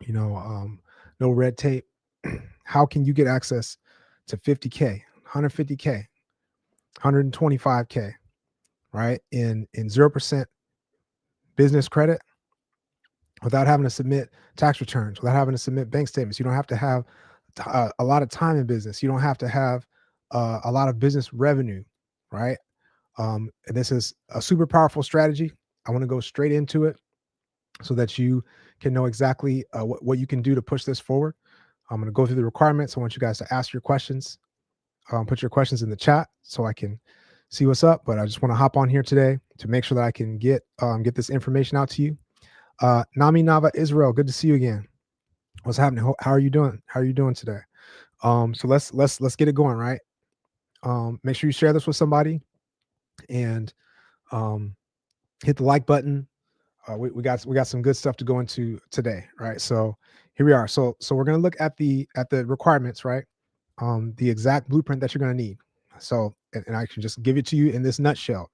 no red tape. How can you get access to 50K, 150K, 125K, right? In 0% business credit without having to submit tax returns, without having to submit bank statements. You don't have to have a lot of time in business. You don't have to have a lot of business revenue, right? And this is a super powerful strategy. I want to go straight into it so that you can know exactly what you can do to push this forward. I'm going to go through the requirements. I want you guys to ask your questions. Put your questions in the chat so I can see what's up. But I just want to hop on here today to make sure that I can get this information out to you. Nami Nava Israel, good to see you again. What's happening? How are you doing? How are you doing today? So let's get it going, right? Make sure you share this with somebody and hit the like button. We got some good stuff to go into today, right? So here we are. So we're gonna look at the requirements, right? The exact blueprint that you're gonna need. So and I can just give it to you in this nutshell.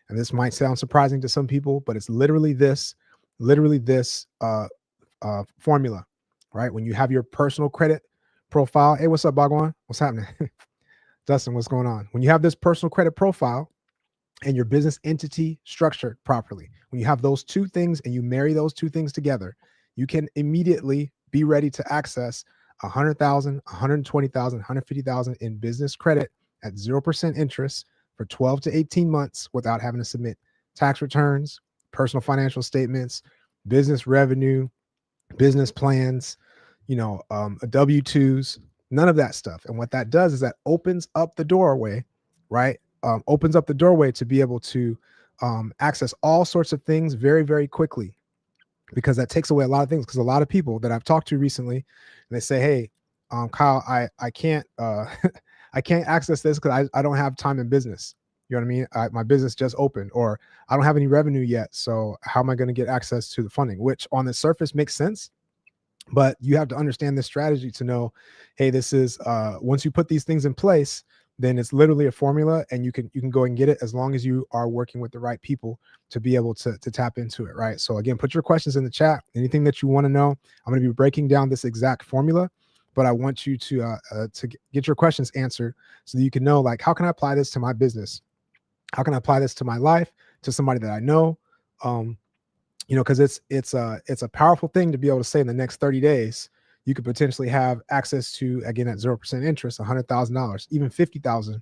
And this might sound surprising to some people, but it's literally this formula, right? When you have your personal credit profile. Hey, what's up, Bhagwan? What's happening? Dustin, what's going on? When you have this personal credit profile and your business entity structured properly, when you have those two things and you marry those two things together, you can immediately be ready to access 100,000, 120,000, 150,000 in business credit at 0% interest for 12 to 18 months without having to submit tax returns, personal financial statements, business revenue, business plans, W-2s, none of that stuff. And what that does is that opens up the doorway, right? Opens up the doorway to be able to access all sorts of things very, very quickly, because that takes away a lot of things. Because a lot of people that I've talked to recently, and they say, hey, Kyle, I can't I can't access this because I don't have time in business. You know what I mean? My business just opened, or I don't have any revenue yet. So how am I going to get access to the funding? Which on the surface makes sense. But you have to understand this strategy to know, hey, this is once you put these things in place, then it's literally a formula, and you can go and get it as long as you are working with the right people to be able to tap into it, right? So again, put your questions in the chat. Anything that you want to know, I'm going to be breaking down this exact formula, but I want you to get your questions answered so that you can know, like, how can I apply this to my business? How can I apply this to my life, to somebody that I know? Because it's a powerful thing to be able to say in the next 30 days, you could potentially have access to, again, at 0% interest, $100,000, even $50,000.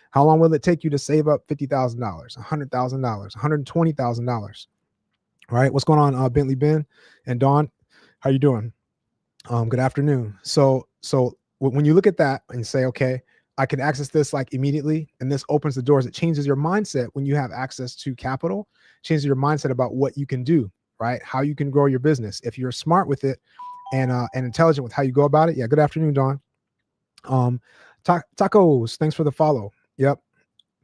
How long will it take you to save up $50,000, $100,000, $120,000? Right? What's going on, Bentley Ben and Dawn? How you doing? Good afternoon. So when you look at that and say, okay, I can access this like immediately, and this opens the doors. It changes your mindset when you have access to capital, changes your mindset about what you can do, right? How you can grow your business. If you're smart with it and intelligent with how you go about it. Yeah. Good afternoon, Dawn. Tacos, thanks for the follow. Yep.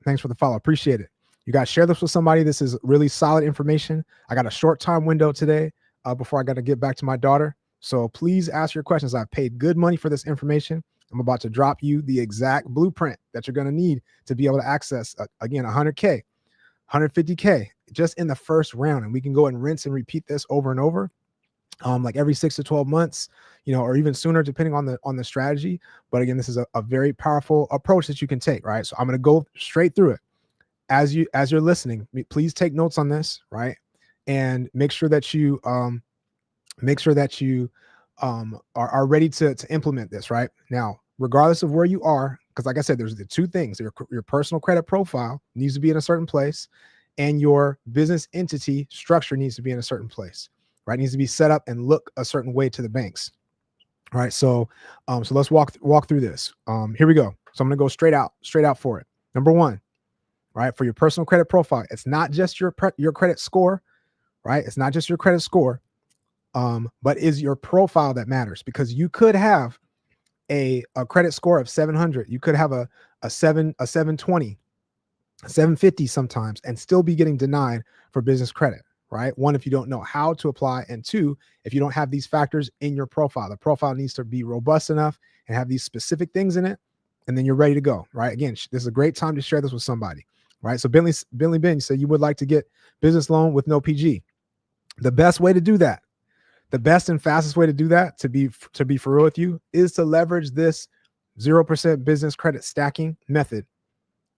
Thanks for the follow. Appreciate it. You guys share this with somebody. This is really solid information. I got a short time window today before I got to get back to my daughter. So please ask your questions. I've paid good money for this information. I'm about to drop you the exact blueprint that you're going to need to be able to access, again, 100K, 150K just in the first round. And we can go and rinse and repeat this over and over, like every 6 to 12 months, or even sooner, depending on the strategy. But again, this is a very powerful approach that you can take, right? So I'm going to go straight through it. As you're listening, please take notes on this, right? And make sure that you are ready to implement this right now, regardless of where you are. Because like I said, there's the two things: your personal credit profile needs to be in a certain place, and your business entity structure needs to be in a certain place, right? It needs to be set up and look a certain way to the banks. All right. So let's walk through this. Here we go. So I'm going to go straight out for it. Number one, right? For your personal credit profile, it's not just your credit score, right? It's not just your credit score. But is your profile that matters, because you could have a credit score of 700. You could have a 720, 750 sometimes, and still be getting denied for business credit, right? One, if you don't know how to apply, and two, if you don't have these factors in your profile. The profile needs to be robust enough and have these specific things in it, and then you're ready to go, right? Again, this is a great time to share this with somebody, right? So Bentley Ben, you said you would like to get business loan with no PG. The best way to do that, The best and fastest way to do that, to be for real with you, is to leverage this 0% business credit stacking method,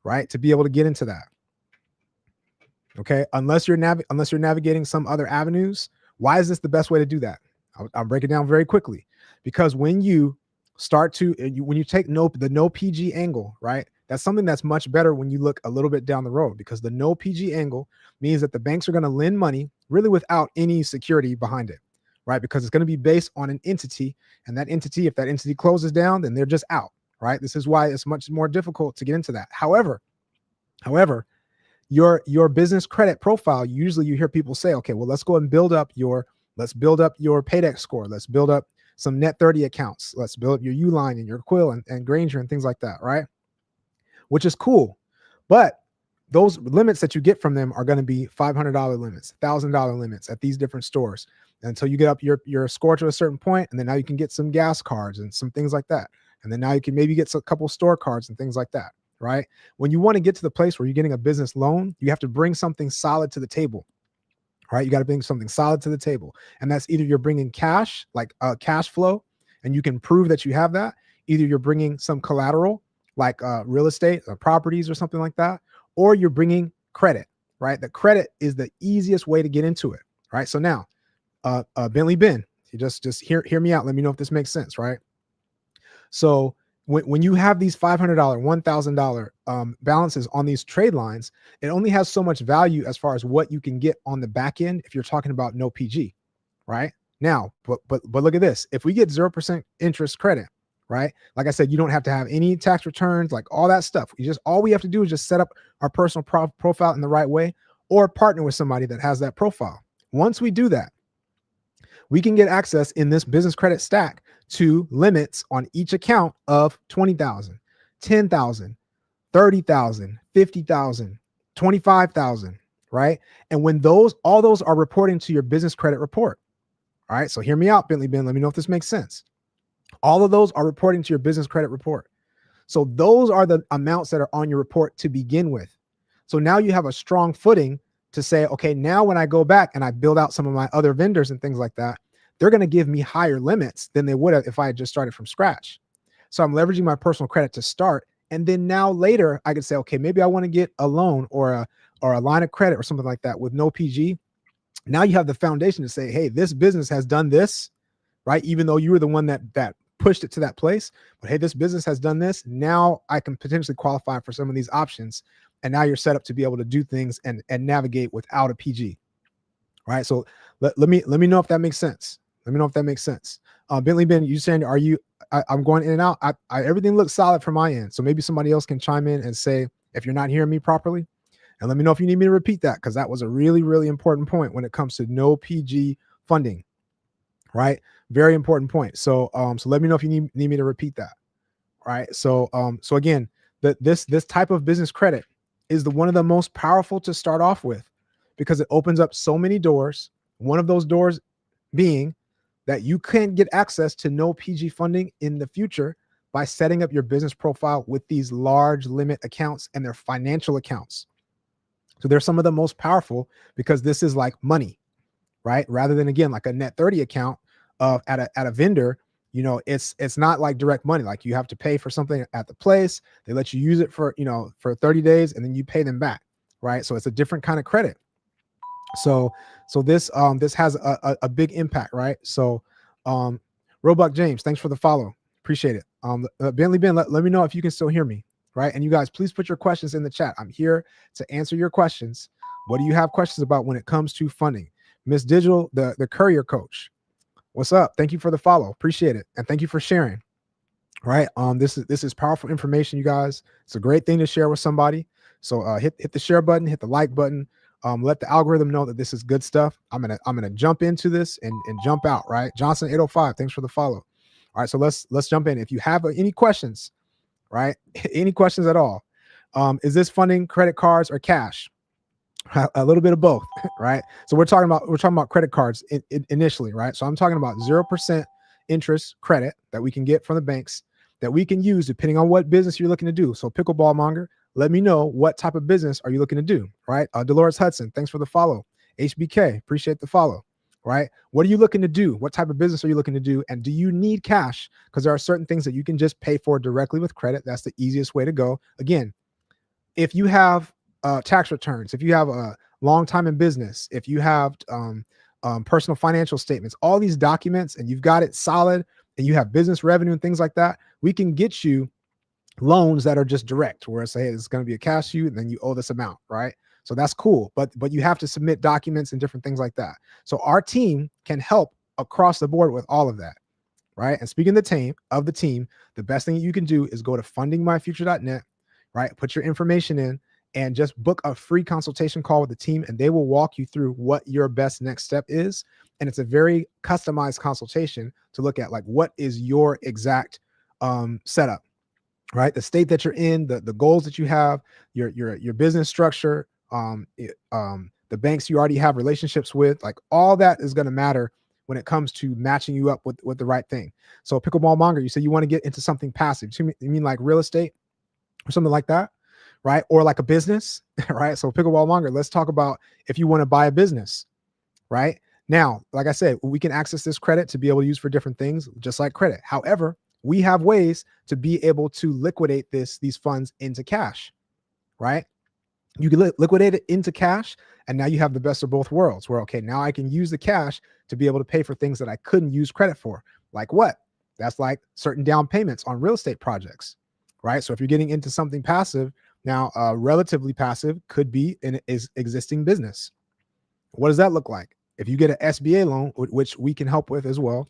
right? To be able to get into that. Okay, unless you're navigating some other avenues. Why is this the best way to do that? I'll break it down very quickly. Because when you start to when you take the no PG angle, right? That's something that's much better when you look a little bit down the road, because the no PG angle means that the banks are going to lend money really without any security behind it, right? Because it's going to be based on an entity, and that entity, if that entity closes down, then they're just out, right? This is why it's much more difficult to get into that. However, your business credit profile, usually you hear people say, okay, well, let's build up your Paydex score. Let's build up some net 30 accounts. Let's build up your Uline and your Quill and Granger and things like that, right? Which is cool. But those limits that you get from them are going to be $500 limits, $1,000 limits at these different stores until you get up your score to a certain point. And then now you can get some gas cards and some things like that. And then now you can maybe get a couple store cards and things like that, right? When you want to get to the place where you're getting a business loan, you have to bring something solid to the table, right? You got to bring something solid to the table. And that's either you're bringing cash, like cash flow, and you can prove that you have that. Either you're bringing some collateral, like real estate or properties or something like that, or you're bringing credit, right? The credit is the easiest way to get into it, right? So now, Bentley Ben, you just hear me out. Let me know if this makes sense, right? So when you have these $500, $1,000 balances on these trade lines, it only has so much value as far as what you can get on the back end if you're talking about no PG, right? Now, but look at this. If we get 0% interest credit, right? Like I said, you don't have to have any tax returns, like all that stuff. All we have to do is just set up our personal profile in the right way, or partner with somebody that has that profile. Once we do that, we can get access in this business credit stack to limits on each account of 20,000, 10,000, 30,000, 50,000, 25,000, right? And when all those are reporting to your business credit report. All right. So hear me out, Bentley Ben. Let me know if this makes sense. All of those are reporting to your business credit report. So those are the amounts that are on your report to begin with. So now you have a strong footing to say, okay, now when I go back and I build out some of my other vendors and things like that, they're going to give me higher limits than they would have if I had just started from scratch. So I'm leveraging my personal credit to start. And then now later I could say, okay, maybe I want to get a loan or a line of credit or something like that with no PG. Now you have the foundation to say, hey, this business has done this, right? Even though you were the one that pushed it to that place, but hey, this business has done this. Now I can potentially qualify for some of these options. And now you're set up to be able to do things and navigate without a PG. Right. So let me know if that makes sense. Let me know if that makes sense. Bentley Ben, you saying, I'm going in and out. Everything looks solid from my end. So maybe somebody else can chime in and say, if you're not hearing me properly, and let me know if you need me to repeat that, because that was a really, really important point when it comes to no PG funding. Right. Very important point. So let me know if you need me to repeat that. All right. So again, this type of business credit is one of the most powerful to start off with, because it opens up so many doors. One of those doors being that you can get access to no PG funding in the future by setting up your business profile with these large limit accounts and their financial accounts. So they're some of the most powerful, because this is like money, right? Rather than, again, like a net 30 account at a vendor, it's not like direct money. Like you have to pay for something at the place. They let you use it for 30 days and then you pay them back, right? So it's a different kind of credit. So this has a big impact, right? So Roebuck James, thanks for the follow. Appreciate it. Bentley Ben, let me know if you can still hear me, right? And you guys, please put your questions in the chat. I'm here to answer your questions. What do you have questions about when it comes to funding? Miss Digital, the courier coach, what's up? Thank you for the follow. Appreciate it. And thank you for sharing. Right. This is powerful information, you guys. It's a great thing to share with somebody. So hit the share button, hit the like button. Let the algorithm know that this is good stuff. I'm gonna jump into this and jump out. Right. Johnson 805, thanks for the follow. All right. So let's jump in. If you have any questions, right? Any questions at all? Is this funding credit cards or cash? A little bit of both, right? So we're talking about credit cards initially, right? So I'm talking about 0% interest credit that we can get from the banks that we can use depending on what business you're looking to do. So Pickleball Monger, let me know what type of business are you looking to do, right? Dolores Hudson, thanks for the follow. HBK, appreciate the follow. right? What are you looking to do? What type of business are you looking to do? And do you need cash? Because there are certain things that you can just pay for directly with credit. That's the easiest way to go. Again, if you have tax returns, if you have a long time in business, if you have personal financial statements, all these documents, and you've got it solid, and you have business revenue and things like that, we can get you loans that are just direct, where it's, hey, it's going to be a cash you, and then you owe this amount, right? So that's cool, but you have to submit documents and different things like that. So our team can help across the board with all of that, right? And speaking of the team, the best thing you can do is go to fundingmyfuture.net, right? Put your information in and just book a free consultation call with the team, and they will walk you through what your best next step is. And it's a very customized consultation to look at, like, what is your exact setup, right? The state that you're in, the goals that you have, your business structure, the banks you already have relationships with, like, all that is going to matter when it comes to matching you up with the right thing. So Pickleball Monger, you say you want to get into something passive. You mean like real estate or something like that, right? Or like a business, right? So Pickleball Monger, let's talk about if you want to buy a business, right? Now, like I said, we can access this credit to be able to use for different things, just like credit. However, we have ways to be able to liquidate these funds into cash, right? You can liquidate it into cash, and now you have the best of both worlds, where, okay, now I can use the cash to be able to pay for things that I couldn't use credit for. Like what? That's like certain down payments on real estate projects, right? So if you're getting into something passive, now relatively passive could be an existing business. What does that look like? If you get an SBA loan, which we can help with as well,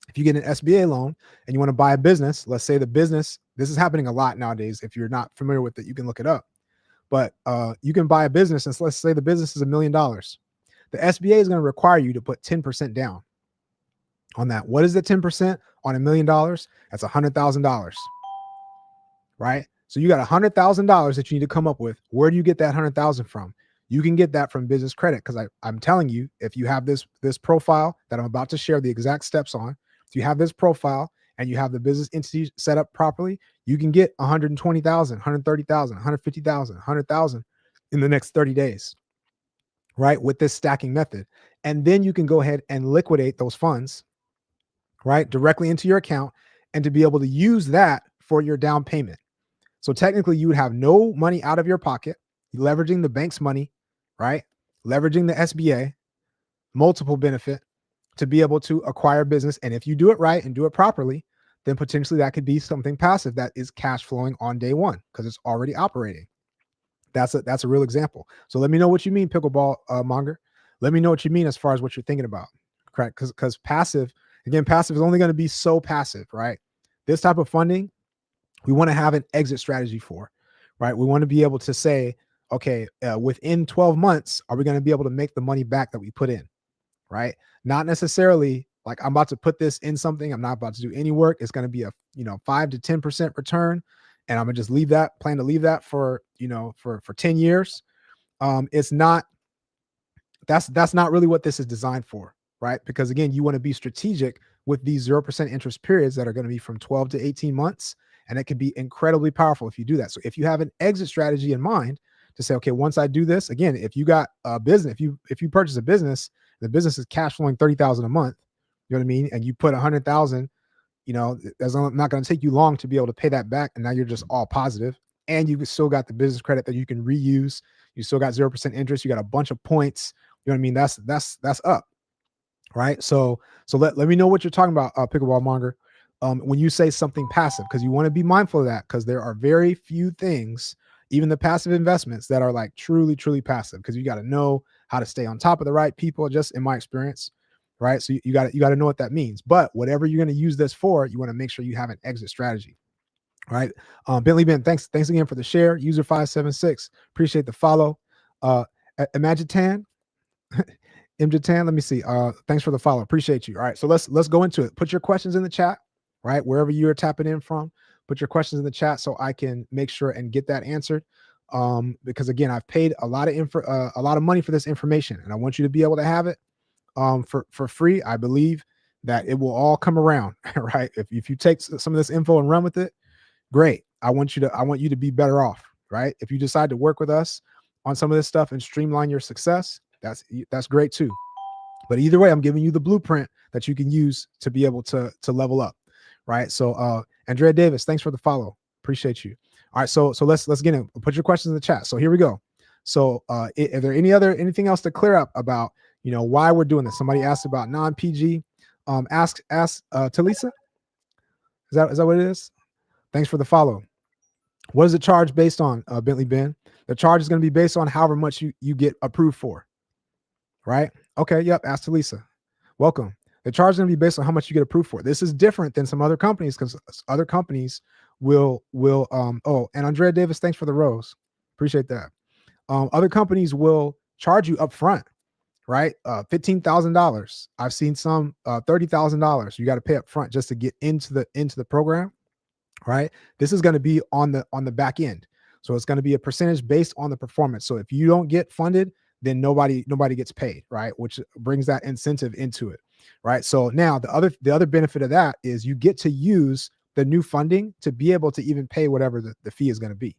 if you get an SBA loan and you want to buy a business, let's say the business, this is happening a lot nowadays. If you're not familiar with it, you can look it up. But you can buy a business, and let's say the business is $1 million. The SBA is going to require you to put 10% down on that. What is the 10% on $1 million? That's $100,000, right? So you got $100,000 that you need to come up with. Where do you get that 100,000 from? You can get that from business credit, because I'm telling you, if you have this profile that I'm about to share the exact steps on, if you have this profile and you have the business entity set up properly, you can get 120,000, 130,000, 150,000, 100,000 in the next 30 days, right? With this stacking method. And then you can go ahead and liquidate those funds, right, directly into your account, and to be able to use that for your down payment. So technically you would have no money out of your pocket, leveraging the bank's money, right? Leveraging the SBA, multiple benefit to be able to acquire business. And if you do it right and do it properly, then potentially that could be something passive that is cash flowing on day one because it's already operating. That's a real example. So let me know what you mean, Pickleball Monger. Let me know what you mean as far as what you're thinking about, correct? Because passive, again, passive is only going to be so passive, right? This type of funding, we want to have an exit strategy for, right? We want to be able to say, okay, within 12 months, are we going to be able to make the money back that we put in, right? Not necessarily like I'm about to put this in something. I'm not about to do any work. It's going to be a 5 to 10% return, and I'm gonna just plan to leave that for for 10 years. It's not. That's not really what this is designed for, right? Because again, you want to be strategic with these 0% interest periods that are going to be from 12 to 18 months, and it can be incredibly powerful if you do that. So if you have an exit strategy in mind to say, okay, once I do this, again, if you got a business, if you purchase a business, the business is cash flowing 30,000 a month, you know what I mean, and you put 100,000, that's not going to take you long to be able to pay that back, and now you're just all positive, and you still got the business credit that you can reuse. You still got 0% interest. You got a bunch of points. You know what I mean? That's up, right? So let me know what you're talking about, Pickleball Monger. When you say something passive, because you want to be mindful of that, because there are very few things, even the passive investments, that are like truly, truly passive, because you got to know how to stay on top of the right people, just in my experience, right? So you got to know what that means. But whatever you're going to use this for, you want to make sure you have an exit strategy, right? Bentley Ben, thanks again for the share. User 576, appreciate the follow. Imagitan, Imjatan, let me see. Thanks for the follow. Appreciate you. All right, so let's go into it. Put your questions in the chat, right? Wherever you're tapping in from, put your questions in the chat so I can make sure and get that answered. Because again, I've paid a lot of money for this information, and I want you to be able to have it for free. I believe that it will all come around, right? If you take some of this info and run with it, great. I want you to be better off, right? If you decide to work with us on some of this stuff and streamline your success, that's great too. But either way, I'm giving you the blueprint that you can use to be able to level up, right? So Andrea Davis, thanks for the follow. Appreciate you. All right, so let's get in. Put your questions in the chat. So here we go. So are there anything else to clear up about, you know, why we're doing this? Somebody asked about non-PG. Ask Talisa. Is that what it is? Thanks for the follow. What is the charge based on, Bentley Ben? The charge is going to be based on however much you get approved for, right? Okay, yep, ask Talisa. Welcome. The charge is going to be based on how much you get approved for. This is different than some other companies, because other companies will oh, and Andrea Davis, thanks for the rose. Appreciate that. Other companies will charge you up front, right? $15,000. I've seen some $30,000. You got to pay up front just to get into the program, right? This is going to be on the back end. So it's going to be a percentage based on the performance. So if you don't get funded, then nobody gets paid, right? Which brings that incentive into it, right? So now the other benefit of that is you get to use the new funding to be able to even pay whatever the fee is going to be,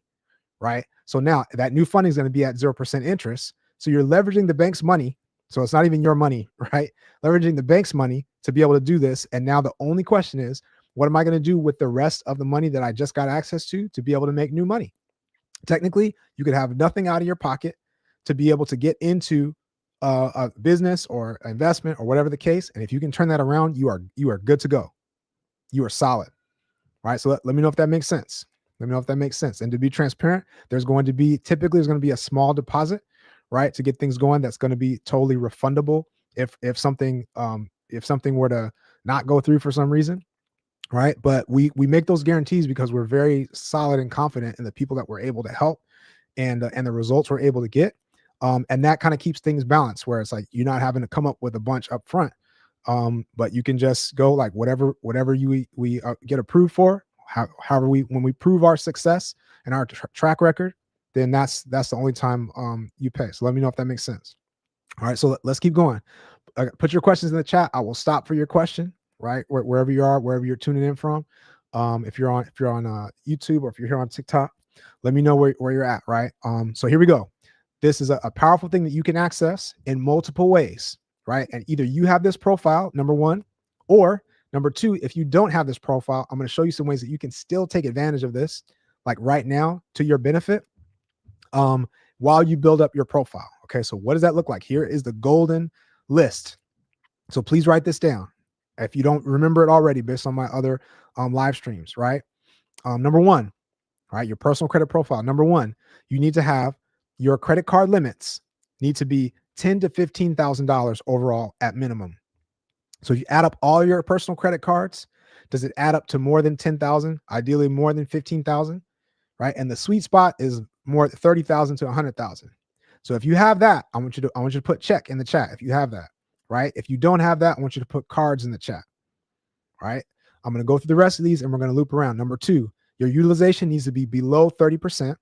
right? So now that new funding is going to be at 0% interest. So you're leveraging the bank's money. So it's not even your money, right? Leveraging the bank's money to be able to do this. And now the only question is, what am I going to do with the rest of the money that I just got access to be able to make new money? Technically, you could have nothing out of your pocket to be able to get into a business or investment or whatever the case. And if you can turn that around, you are good to go. You are solid, right? So let me know if that makes sense. Let me know if that makes sense. And to be transparent, there's going to be a small deposit, right, to get things going. That's going to be totally refundable if something were to not go through for some reason, right? But we make those guarantees because we're very solid and confident in the people that we're able to help and the results we're able to get. And that kind of keeps things balanced, where it's like you're not having to come up with a bunch up front, but you can just go like whatever we get approved for. However, when we prove our success and our track record, then that's the only time you pay. So let me know if that makes sense. All right, so let's keep going. Put your questions in the chat. I will stop for your question, right? Wherever you are, wherever you're tuning in from. If you're on YouTube or if you're here on TikTok, let me know where you're at, right? So here we go. This is a powerful thing that you can access in multiple ways, right? And either you have this profile, number one, or number two, if you don't have this profile, I'm going to show you some ways that you can still take advantage of this, like right now, to your benefit, while you build up your profile. Okay, so what does that look like? Here is the golden list. So please write this down if you don't remember it already, based on my other live streams, right? Number one, right, your personal credit profile. Number one, you need to have your credit card limits need to be $10,000 to $15,000 overall at minimum. So if you add up all your personal credit cards, does it add up to more than 10,000? Ideally more than 15,000, right? And the sweet spot is more 30,000 to 100,000. So if you have that, I want you to put check in the chat if you have that, right? If you don't have that, I want you to put cards in the chat, right? I'm going to go through the rest of these and we're going to loop around. Number two, your utilization needs to be below 30%.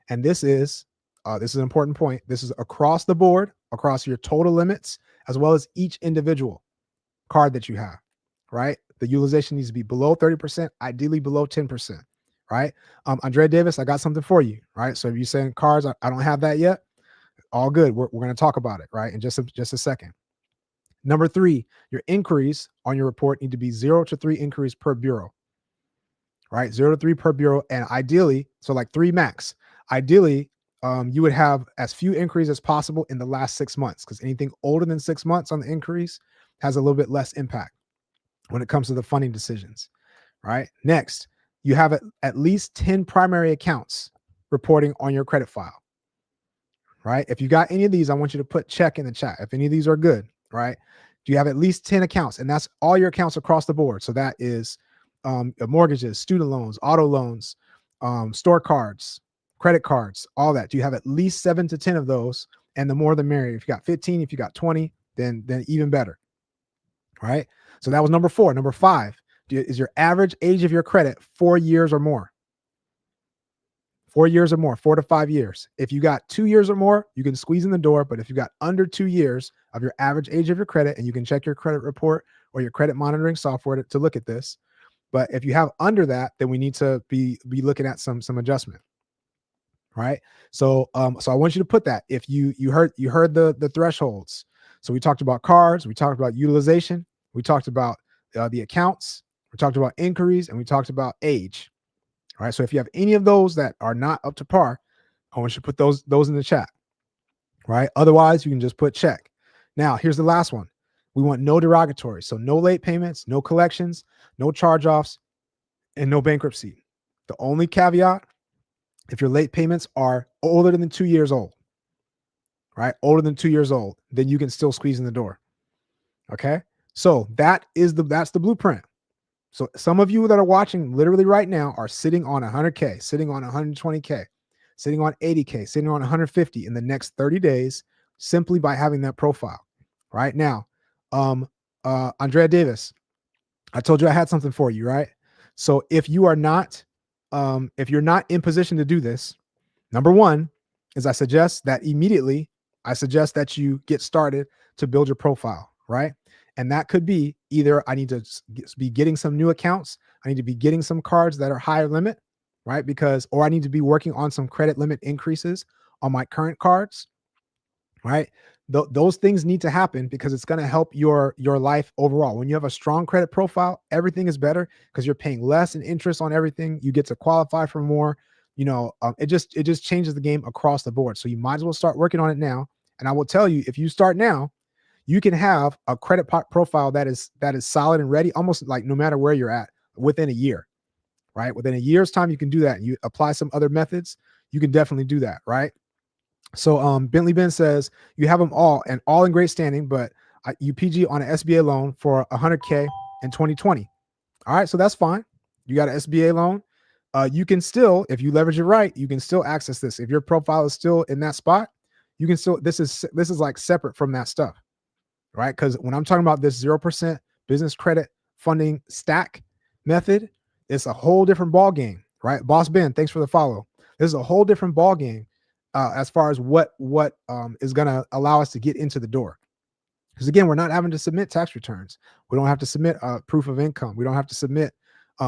And this is an important point. This is across the board, across your total limits, as well as each individual card that you have, right? The utilization needs to be below 30%, ideally below 10%, right? Andrea Davis, I got something for you, right? So if you're saying cards, I don't have that yet, all good. We're going to talk about it, right? In just a second. Number three, your inquiries on your report need to be 0 to 3 inquiries per bureau, right? 0 to 3 per bureau. And ideally, so like 3 max, ideally, you would have as few inquiries as possible in the last 6 months, because anything older than 6 months on the inquiries has a little bit less impact when it comes to the funding decisions, right? Next, you have at least 10 primary accounts reporting on your credit file, right? If you got any of these, I want you to put check in the chat. If any of these are good, right? Do you have at least 10 accounts? And that's all your accounts across the board. So that is mortgages, student loans, auto loans, store cards, credit cards, all that. Do you have at least 7 to 10 of those? And the more the merrier. If you got 15, if you got 20, then even better. Right? So that was number 4. Number 5, is your average age of your credit 4 years or more? 4 years or more, 4 to 5 years. If you got 2 years or more, you can squeeze in the door. But if you got under 2 years of your average age of your credit, and you can check your credit report or your credit monitoring software to look at this. But if you have under that, then we need to be looking at some adjustment. Right. So I want you to put that. If you heard the thresholds. So we talked about cards, we talked about utilization, we talked about the accounts, we talked about inquiries, and we talked about age. All right. So if you have any of those that are not up to par, I want you to put those in the chat. Right. Otherwise, you can just put check. Now, here's the last one. We want no derogatory. So no late payments, no collections, no charge-offs, and no bankruptcy. The only caveat, if your late payments are older than 2 years old, right? Older than 2 years old, then you can still squeeze in the door. Okay. So that's the blueprint. So some of you that are watching literally right now are sitting on 100K, sitting on 120K, sitting on 80K, sitting on 150 in the next 30 days, simply by having that profile. Right now, Andrea Davis, I told you I had something for you, right? So if you're not in position to do this, number one is I suggest that you get started to build your profile, right? And that could be either I need to be getting some new accounts, I need to be getting some cards that are higher limit, right? Or I need to be working on some credit limit increases on my current cards, right? Those things need to happen because it's going to help your life overall. When you have a strong credit profile, everything is better because you're paying less in interest on everything. You get to qualify for more. It just changes the game across the board. So you might as well start working on it now. And I will tell you, if you start now, you can have a credit profile that is solid and ready, almost like no matter where you're at within a year, right? Within a year's time, you can do that. And you apply some other methods, you can definitely do that, right? So Bentley Ben says you have them all in great standing, but you PG on an SBA loan for 100K in 2020. All right, so that's fine. You got an SBA loan. You can still, if you leverage it right, you can still access this. If your profile is still in that spot, you can still. This is like separate from that stuff, right? Because when I'm talking about this 0% business credit funding stack method, it's a whole different ball game, right? Boss Ben, thanks for the follow. This is a whole different ball game as far as what is going to allow us to get into the door. Because again, we're not having to submit tax returns. We don't have to submit proof of income. We don't have to submit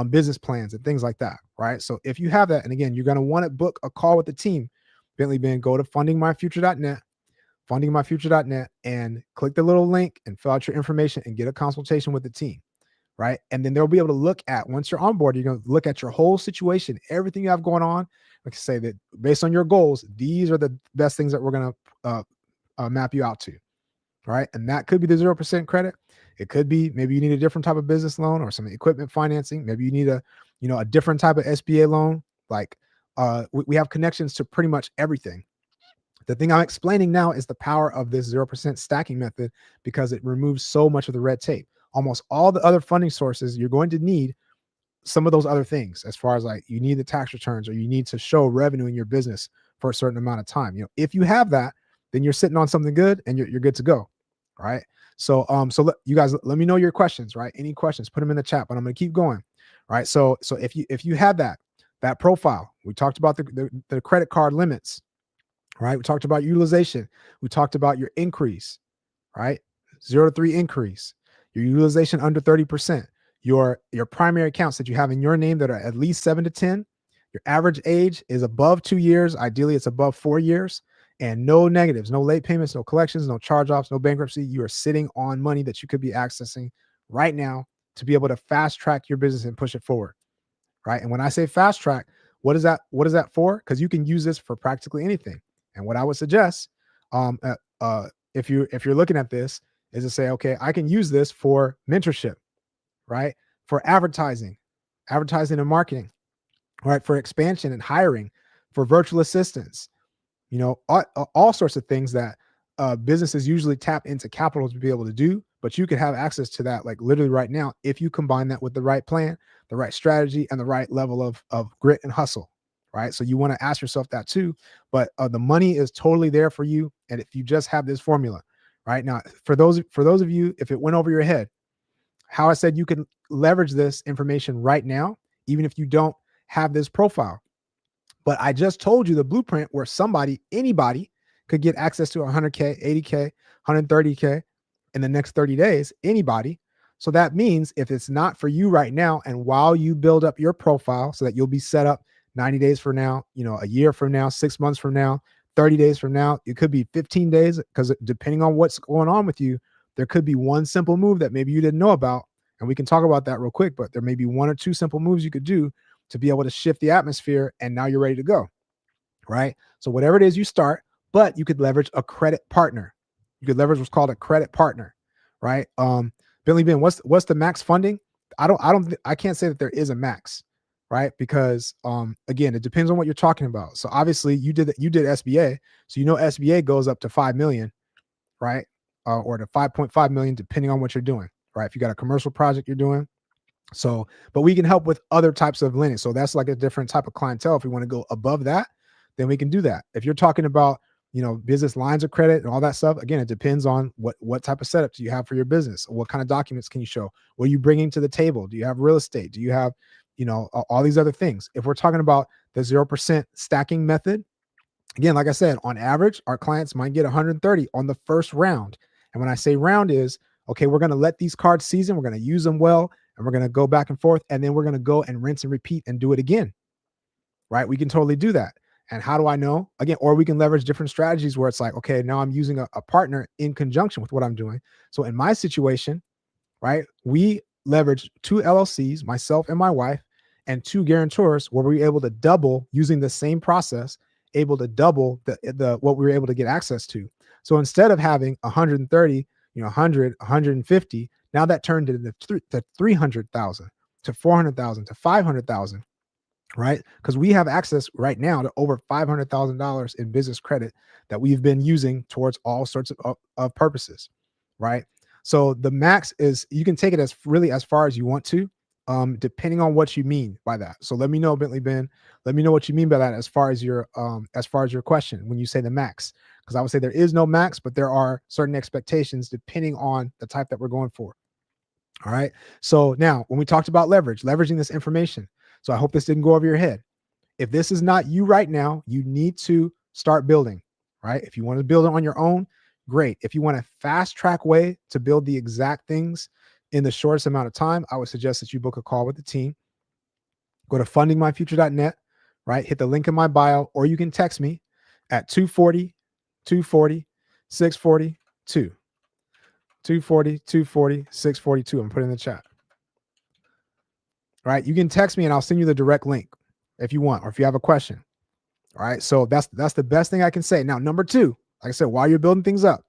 business plans and things like that, right? So if you have that, and again, you're going to want to book a call with the team, Bentley Ben, go to fundingmyfuture.net, and click the little link and fill out your information and get a consultation with the team, right? And then they'll be able to look at, once you're on board, you're going to look at your whole situation, everything you have going on. Like I say, that based on your goals, these are the best things that we're going to map you out to, right? And that could be the 0% credit. It could be maybe you need a different type of business loan or some equipment financing. Maybe you need a different type of SBA loan. Like we have connections to pretty much everything. The thing I'm explaining now is the power of this 0% stacking method because it removes so much of the red tape. Almost all the other funding sources, you're going to need some of those other things, as far as like you need the tax returns or you need to show revenue in your business for a certain amount of time. If you have that, then you're sitting on something good and you're good to go. Right. So you guys, let me know your questions, right? Any questions, put them in the chat, but I'm going to keep going. Right. So if you have that profile, we talked about the credit card limits, right? We talked about utilization. We talked about your increase, right? 0 to 3 increase, your utilization under 30%, your primary accounts that you have in your name that are at least 7 to 10. Your average age is above 2 years. Ideally, it's above 4 years, and no negatives, no late payments, no collections, no charge-offs, no bankruptcy. You are sitting on money that you could be accessing right now to be able to fast track your business and push it forward, right? And when I say fast track, what is that for? Because you can use this for practically anything. And what I would suggest, if you're looking at this, is to say, okay, I can use this for mentorship, right? For advertising and marketing, right? For expansion and hiring, for virtual assistants, all sorts of things that businesses usually tap into capital to be able to do, but you could have access to that like literally right now if you combine that with the right plan, the right strategy, and the right level of grit and hustle, right? So you want to ask yourself that too, but the money is totally there for you. And if you just have this formula, right? Now, for those of you, if it went over your head, how I said you can leverage this information right now, even if you don't have this profile. But I just told you the blueprint where anybody could get access to 100K, 80K, 130K in the next 30 days, anybody. So that means if it's not for you right now, and while you build up your profile so that you'll be set up 90 days from now, a year from now, 6 months from now, 30 days from now, it could be 15 days, because depending on what's going on with you, there could be one simple move that maybe you didn't know about. And we can talk about that real quick, but there may be one or two simple moves you could do to be able to shift the atmosphere, and now you're ready to go, right? So whatever it is you start, but you could leverage a credit partner. You could leverage what's called a credit partner, right? Billy Ben, what's the max funding? I can't say that there is a max, right? Because again, it depends on what you're talking about. So obviously you did SBA, so you know SBA goes up to 5 million, right? Or to 5.5 million, depending on what you're doing, right? If you got a commercial project you're doing. So, but we can help with other types of lending. So that's like a different type of clientele. If we want to go above that, then we can do that. If you're talking about, business lines of credit and all that stuff, again, it depends on what type of setup do you have for your business? What kind of documents can you show? What are you bringing to the table? Do you have real estate? Do you have, all these other things? If we're talking about the 0% stacking method, again, like I said, on average, our clients might get 130 on the first round. And when I say round is, okay, we're going to let these cards season, we're going to use them well, and we're going to go back and forth, and then we're going to go and rinse and repeat and do it again, right? We can totally do that. And how do I know? Again, or we can leverage different strategies where it's like, okay, now I'm using a partner in conjunction with what I'm doing. So in my situation, right, we leveraged 2 LLCs, myself and my wife, and 2 guarantors, where we were able to double, using the same process, able to double the what we were able to get access to. So instead of having 130, 100, 150, now that turned into 300,000 to 400,000 to 500,000, right? Because we have access right now to over $500,000 in business credit that we've been using towards all sorts of purposes, right? So the max is, you can take it as really as far as you want to, depending on what you mean by that. So let me know, Bentley Ben, let me know what you mean by that as far as your question when you say the max. Because I would say there is no max, but there are certain expectations depending on the type that we're going for. All right. So now when we talked about leveraging this information, so I hope this didn't go over your head. If this is not you right now, you need to start building, right? If you want to build it on your own, great. If you want a fast track way to build the exact things in the shortest amount of time, I would suggest that you book a call with the team. Go to fundingmyfuture.net, right? Hit the link in my bio, or you can text me at 240 642. 240 642. I'm putting in the chat. Right? You can text me and I'll send you the direct link if you want, or if you have a question. All right. So that's the best thing I can say. Now, number 2, like I said, while you're building things up,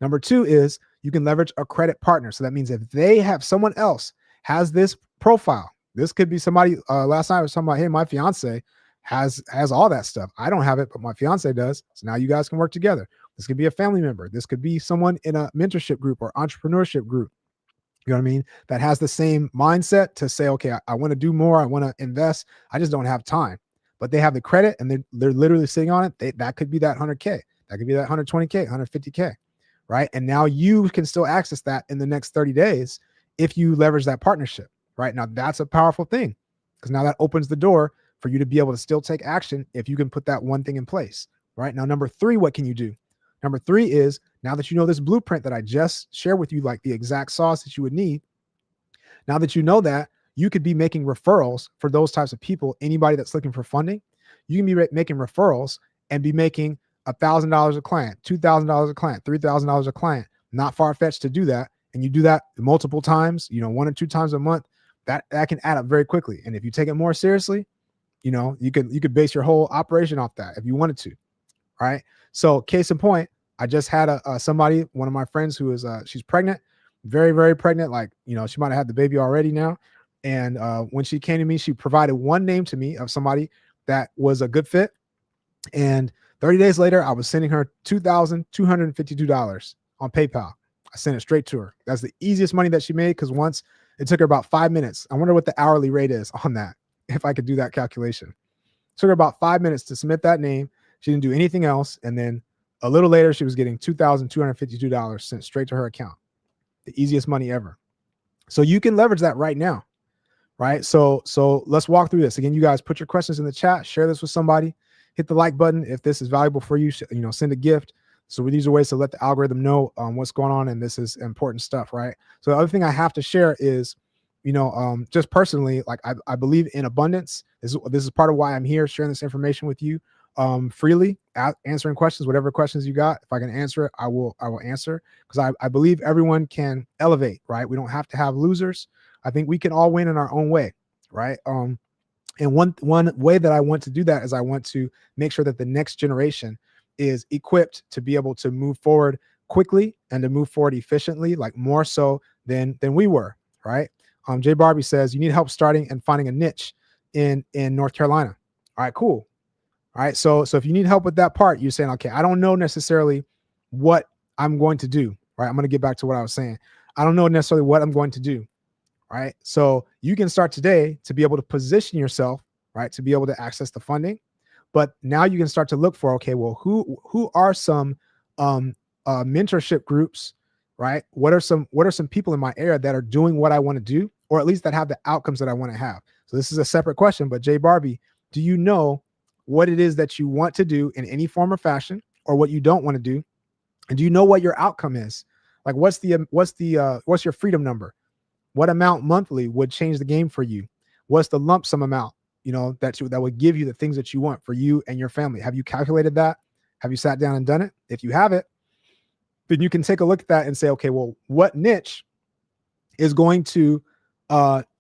number 2 is you can leverage a credit partner. So that means if they have, someone else has this profile, this could be somebody, last night I was talking about, hey, my fiance has all that stuff. I don't have it, but my fiance does. So now you guys can work together. This could be a family member. This could be someone in a mentorship group or entrepreneurship group. You know what I mean? That has the same mindset to say, okay, I want to do more. I want to invest. I just don't have time. But they have the credit and they're literally sitting on it. That could be that 100K. That could be that 120K, 150K, right? And now you can still access that in the next 30 days if you leverage that partnership, right? Now that's a powerful thing, because now that opens the door for you to be able to still take action if you can put that one thing in place, right? Now, number 3, what can you do? Number 3 is, now that you know this blueprint that I just shared with you, like the exact sauce that you would need, now that you know that, you could be making referrals for those types of people. Anybody that's looking for funding, you can be making referrals and be making $1,000 a client, $2,000 a client, $3,000 a client. Not far-fetched to do that. And you do that multiple times, 1 or 2 times a month, that can add up very quickly. And if you take it more seriously, you could base your whole operation off that if you wanted to. Right. So case in point, I just had somebody, one of my friends who is, she's pregnant, very, very pregnant. Like, she might've had the baby already now. And when she came to me, she provided one name to me of somebody that was a good fit. And 30 days later, I was sending her $2,252 on PayPal. I sent it straight to her. That's the easiest money that she made, because once it took her about 5 minutes. I wonder what the hourly rate is on that, if I could do that calculation. It took her about 5 minutes to submit that name. She didn't do anything else. And then a little later, she was getting $2,252 sent straight to her account. The easiest money ever. So you can leverage that right now, right? So let's walk through this. Again, you guys put your questions in the chat, share this with somebody, hit the like button. If this is valuable for you, send a gift. So these are ways to let the algorithm know what's going on. And this is important stuff, right? So the other thing I have to share is, just personally, like I believe in abundance. This is part of why I'm here sharing this information with you. freely, answering questions, whatever questions you got. If I can answer it, I will answer, because I believe everyone can elevate, right? We don't have to have losers. I think we can all win in our own way, right? And one way that I want to do that is I want to make sure that the next generation is equipped to be able to move forward quickly and to move forward efficiently, like more so than we were, right? Jay Barbie says you need help starting and finding a niche in North Carolina. All right, cool. All right, so if you need help with that part, you're saying, okay, I don't know necessarily what I'm going to do, right? I'm going to get back to what I was saying. I don't know necessarily what I'm going to do, right? So you can start today to be able to position yourself, right, to be able to access the funding. But now you can start to look for, okay, well, who are some mentorship groups, right? What are some people in my area that are doing what I want to do, or at least that have the outcomes that I want to have? So this is a separate question, but Jay Barbie, do you know what it is that you want to do in any form or fashion, or what you don't want to do? And do you know what your outcome is? Like, what's your freedom number? What amount monthly would change the game for you? What's the lump sum amount, that would give you the things that you want for you and your family? Have you calculated that? Have you sat down and done it? If you have it, then you can take a look at that and say, okay, well, what niche is going to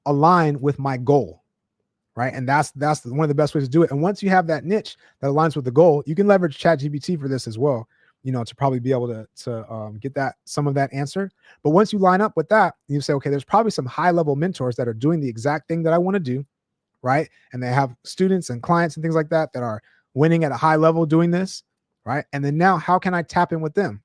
align with my goal, right? And that's one of the best ways to do it. And once you have that niche that aligns with the goal, you can leverage ChatGPT for this as well, to probably be able to get some of that answer. But once you line up with that, you say, okay, there's probably some high level mentors that are doing the exact thing that I want to do, right? And they have students and clients and things like that are winning at a high level doing this, right? And then now, how can I tap in with them?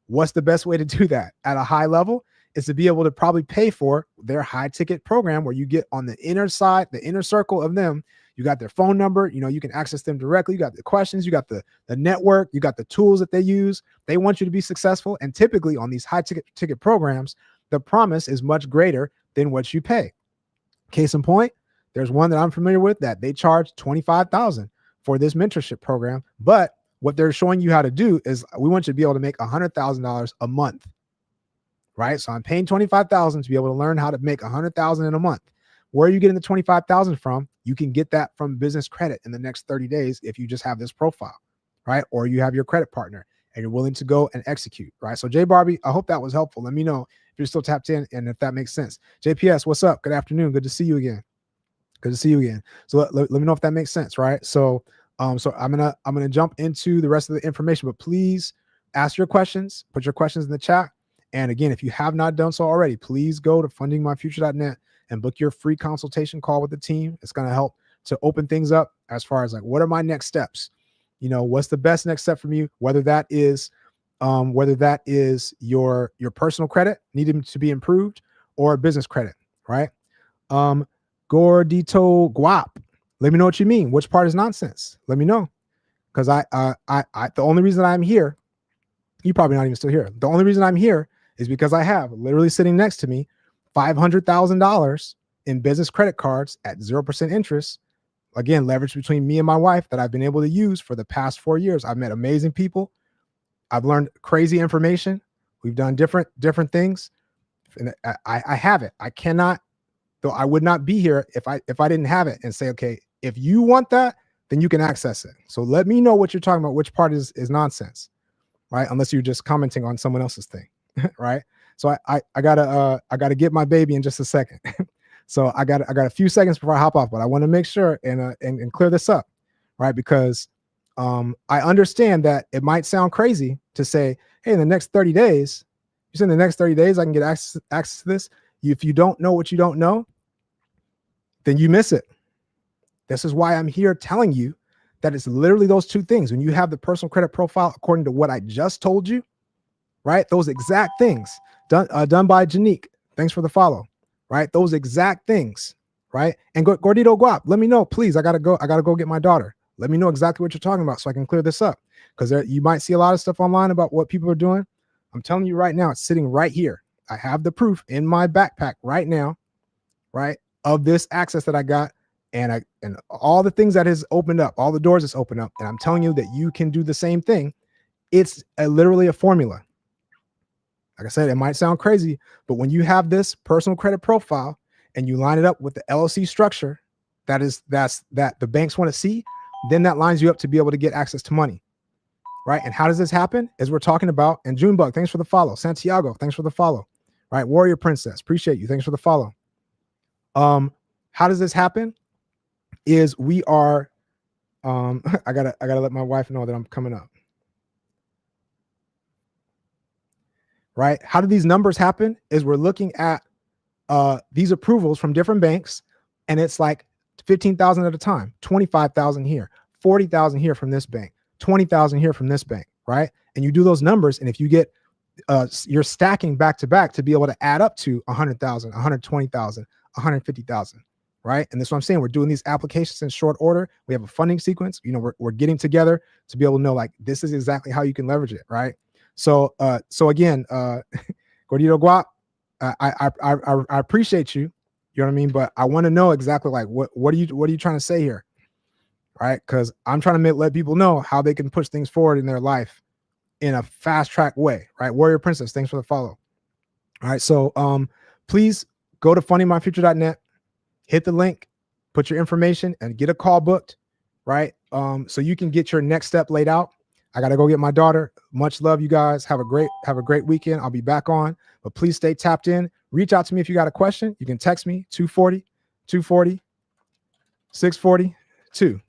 What's the best way to do that at a high level? Is to be able to probably pay for their high ticket program, where you get on the inner side, the inner circle of them. You got their phone number, you can access them directly. You got the questions, you got the network, you got the tools that they use. They want you to be successful. And typically on these high ticket programs, the promise is much greater than what you pay. Case in point, there's one that I'm familiar with that they charge $25,000 for this mentorship program. But what they're showing you how to do is, we want you to be able to make $100,000 a month, right? So I'm paying $25,000 to be able to learn how to make $100,000 in a month. Where are you getting the $25,000 from? You can get that from business credit in the next 30 days if you just have this profile, right? Or you have your credit partner and you're willing to go and execute, right? So Jay Barbie, I hope that was helpful. Let me know if you're still tapped in and if that makes sense. JPS, what's up? Good afternoon. Good to see you again. Good to see you again. So let me know if that makes sense, right? So I'm gonna jump into the rest of the information, but please ask your questions, put your questions in the chat. And again, if you have not done so already, please go to fundingmyfuture.net and book your free consultation call with the team. It's going to help to open things up as far as like, what are my next steps? What's the best next step from you? Whether that is your personal credit needing to be improved, or business credit, right? Gordito Guap, let me know what you mean. Which part is nonsense? Let me know. Because I the only reason I'm here, you're probably not even still here. The only reason I'm here is because I have literally sitting next to me $500,000 in business credit cards at 0% interest. Again, leverage between me and my wife that I've been able to use for the past 4 years. I've met amazing people. I've learned crazy information. We've done different things. And I have it. I cannot, though I would not be here if I didn't have it, and say, okay, if you want that, then you can access it. So let me know what you're talking about, which part is nonsense, right? Unless you're just commenting on someone else's thing. Right. So I gotta get my baby in just a second. So I got a few seconds before I hop off, but I want to make sure and clear this up, right? Because I understand that it might sound crazy to say, hey, in the next 30 days, you said in the next 30 days I can get access to this. If you don't know what you don't know, then you miss it. This is why I'm here telling you that it's literally those two things. When you have the personal credit profile according to what I just told you, right? Those exact things done by Janique. Thanks for the follow, right? Those exact things, right? And Gordito Guap, let me know, please. I gotta go get my daughter. Let me know exactly what you're talking about so I can clear this up, because you might see a lot of stuff online about what people are doing. I'm telling you right now, it's sitting right here. I have the proof in my backpack right now, right, of this access that I got, and all the things that has opened up, all the doors that's opened up, and I'm telling you that you can do the same thing. It's literally a formula. Like I said, it might sound crazy, but when you have this personal credit profile and you line it up with the LLC structure that the banks want to see, then that lines you up to be able to get access to money, right? And how does this happen? As we're talking about, and Junebug, thanks for the follow. Santiago, thanks for the follow, right? Warrior Princess, appreciate you. Thanks for the follow. How does this happen? Is we are, I gotta let my wife know that I'm coming up. Right? How do these numbers happen? Is we're looking at these approvals from different banks, and it's like 15,000 at a time, 25,000 here, 40,000 here from this bank, 20,000 here from this bank, right? And you do those numbers, and if you get, you're stacking back to back to be able to add up to 100,000, 120,000, 150,000, right? And that's what I'm saying. We're doing these applications in short order. We have a funding sequence. You know, we're getting together to be able to know, like, this is exactly how you can leverage it, right? So, again, Gordito Guap, I appreciate you. You know what I mean? But I want to know exactly, like, what are you trying to say here? Right? Because I'm trying to let people know how they can push things forward in their life in a fast track way, right? Warrior Princess, thanks for the follow. All right. So, please go to fundingmyfuture.net, hit the link, put your information, and get a call booked, right? So you can get your next step laid out. I got to go get my daughter. Much love, you guys. Have a great weekend. I'll be back on, but please stay tapped in. Reach out to me if you got a question. You can text me 240-642. All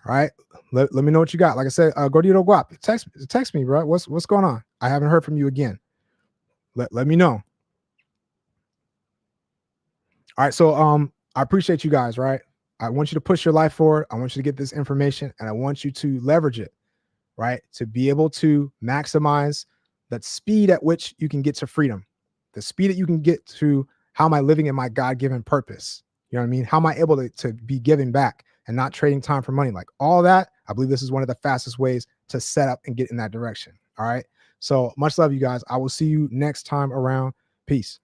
right. Let me know what you got. Like I said, Gordito Guap, text me, bro. What's going on? I haven't heard from you again. Let me know. All right. So I appreciate you guys, right? I want you to push your life forward. I want you to get this information, and I want you to leverage it, right? To be able to maximize that speed at which you can get to freedom, the speed that you can get to how am I living in my God-given purpose? You know what I mean? How am I able to be giving back and not trading time for money? Like all that, I believe this is one of the fastest ways to set up and get in that direction. All right. So much love, you guys. I will see you next time around. Peace.